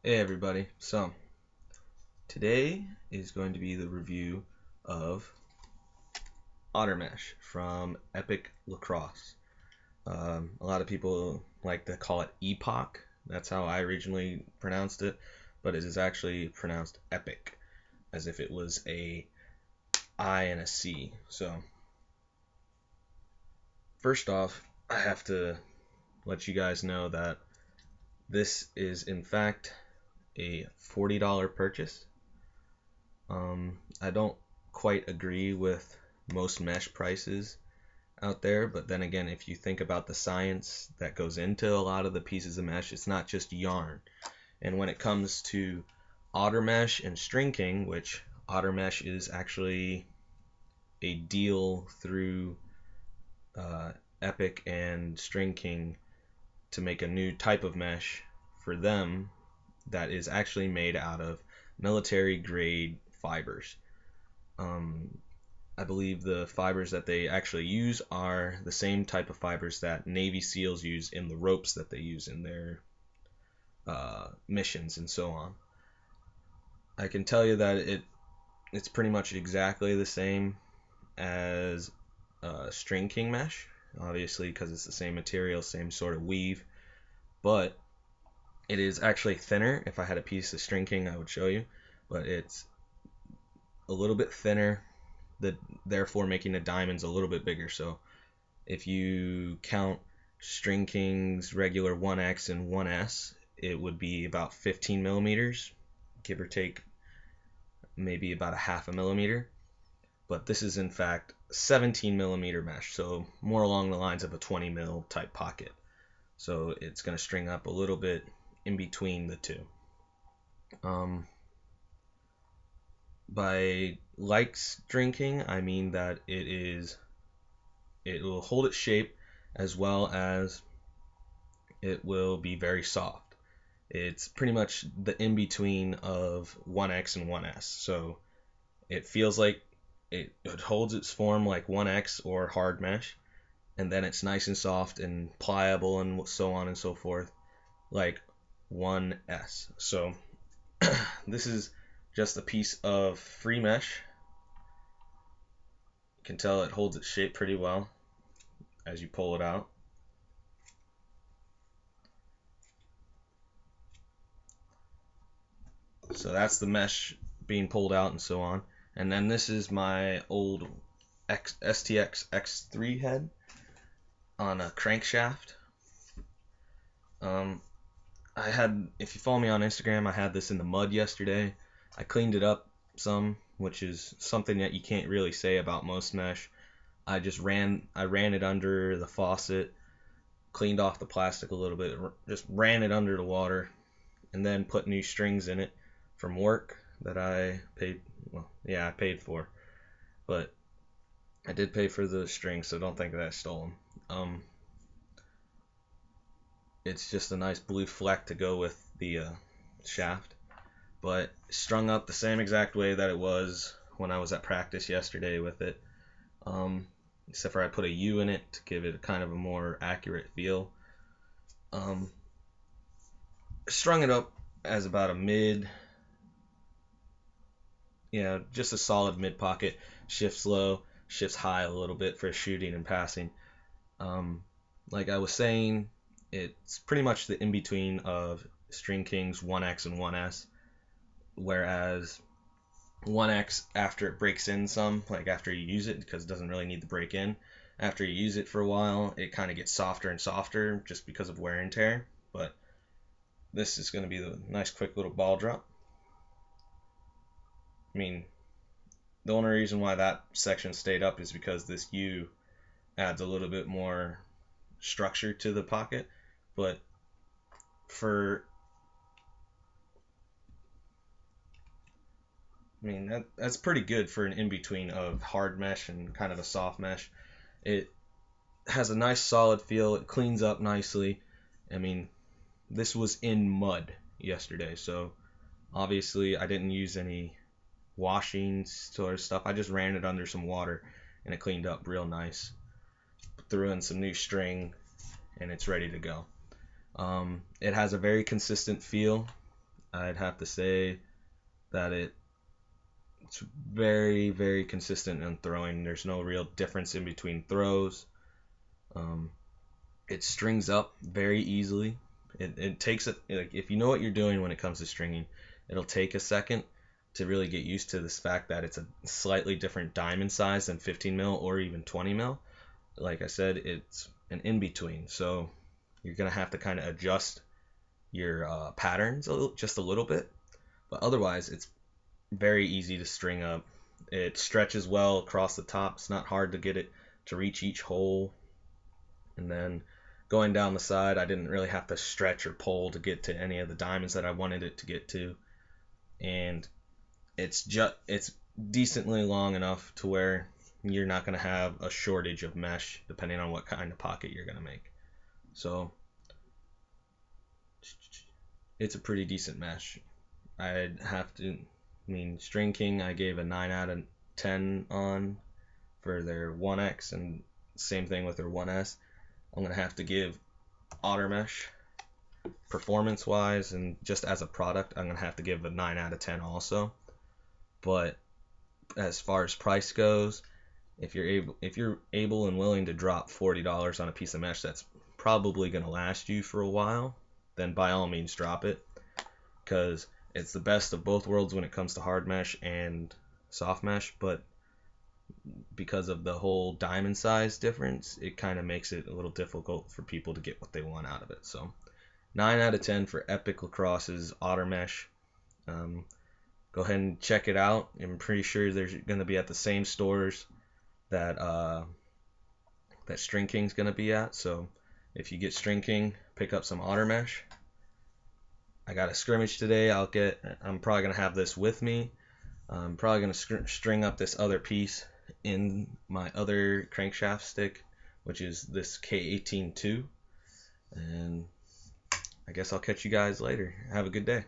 Hey everybody, so today is going to be the review of OtterMesh from Epic Lacrosse. A lot of people like to call it Epoch, that's how I originally pronounced it, but it is actually pronounced Epic, as if it was a I and a C. So, first off, I have to let you guys know that this is in fact a $40 purchase. I don't quite agree with most mesh prices out there, but then again, if you think about the science that goes into a lot of the pieces of mesh, it's not just yarn. And when it comes to OtterMesh and String King, which OtterMesh is actually a deal through uh, Epic and String King to make a new type of mesh for them that is actually made out of military grade fibers. Um, I believe the fibers that they actually use are the same type of fibers that Navy SEALs use in the ropes that they use in their missions and so on. I can tell you that it's pretty much exactly the same as String King mesh, obviously because it's the same material, same sort of weave, but it is actually thinner. If I had a piece of String King, I would show you, but it's a little bit thinner, therefore making the diamonds a little bit bigger. So if you count String King's regular 1X and 1S, it would be about 15 millimeters, give or take maybe about a half a millimeter. But this is in fact 17 millimeter mesh, so more along the lines of a 20 mil type pocket. So it's going to string up a little bit in between the two. Um, by like String King, I mean that it will hold its shape as well as it will be very soft. It's pretty much the in between of 1X and 1S. So it feels like it holds its form like 1X or hard mesh, and then it's nice and soft and pliable and so on and so forth, like 1S. So this is just a piece of free mesh. You can tell it holds its shape pretty well as you pull it out. So that's the mesh being pulled out and so on. And then this is my old STX X3 head on a crankshaft. Um, if you follow me on Instagram, I had this in the mud yesterday. I cleaned it up some, which is something that you can't really say about most mesh. I ran it under the faucet, cleaned off the plastic a little bit, just ran it under the water, and then put new strings in it from work that I paid. Well, yeah, I paid for, but I did pay for the strings, so don't think that I stole them. It's just a nice blue fleck to go with the shaft, but strung up the same exact way that it was when I was at practice yesterday with it. Um, Except for I put a U in it to give it a kind of a more accurate feel. Um, Strung it up as about a mid, just a solid mid pocket. Shifts low, shifts high a little bit for shooting and passing. Um, like I was saying, it's pretty much the in between of String King's 1X and 1S, whereas 1X, after it breaks in some, like after you use it, because it doesn't really need to break in, after you use it for a while, it kind of gets softer and softer just because of wear and tear. But this is going to be the nice quick little ball drop. I mean, the only reason why that section stayed up is because this U adds a little bit more structure to the pocket. But for that's pretty good for an in between of hard mesh and kind of a soft mesh. It has a nice solid feel. It cleans up nicely. I mean, this was in mud yesterday, so obviously I didn't use any washing sort of stuff. I just ran it under some water and it cleaned up real nice. Threw in some new string and it's ready to go. It has a very consistent feel. I'd have to say that it's very, very consistent in throwing. There's no real difference in between throws. Um, it strings up very easily. It takes it, like, if you know what you're doing when it comes to stringing, it'll take a second to really get used to this fact that it's a slightly different diamond size than 15 mil or even 20 mil. Like I said, it's an in between, so you're gonna have to kind of adjust your patterns just a little bit, but otherwise it's very easy to string up. It stretches well across the top. It's not hard to get it to reach each hole. And then going down the side, I didn't really have to stretch or pull to get to any of the diamonds that I wanted it to get to. And it's decently long enough to where you're not going to have a shortage of mesh depending on what kind of pocket you're going to make. So it's a pretty decent mesh. I'd have to, I mean, String King I gave a 9 out of 10 on for their 1X, and same thing with their 1S. I'm going to have to give OtterMesh, performance wise and just as a product, I'm going to have to give a 9 out of 10 also. But as far as price goes, if you're able and willing to drop $40 on a piece of mesh that's probably going to last you for a while, then by all means drop it, because it's the best of both worlds when it comes to hard mesh and soft mesh. But because of the whole diamond size difference, it kind of makes it a little difficult for people to get what they want out of it. So 9 out of 10 for Epic Lacrosse's OtterMesh. Go ahead and check it out. I'm pretty sure they're going to be at the same stores that that String King's going to be at. So if you get String King, pick up some OtterMesh. I got a scrimmage today. I'm probably going to have this with me. I'm probably going to string up this other piece in my other crankshaft stick, which is this K18-2. And I guess I'll catch you guys later. Have a good day.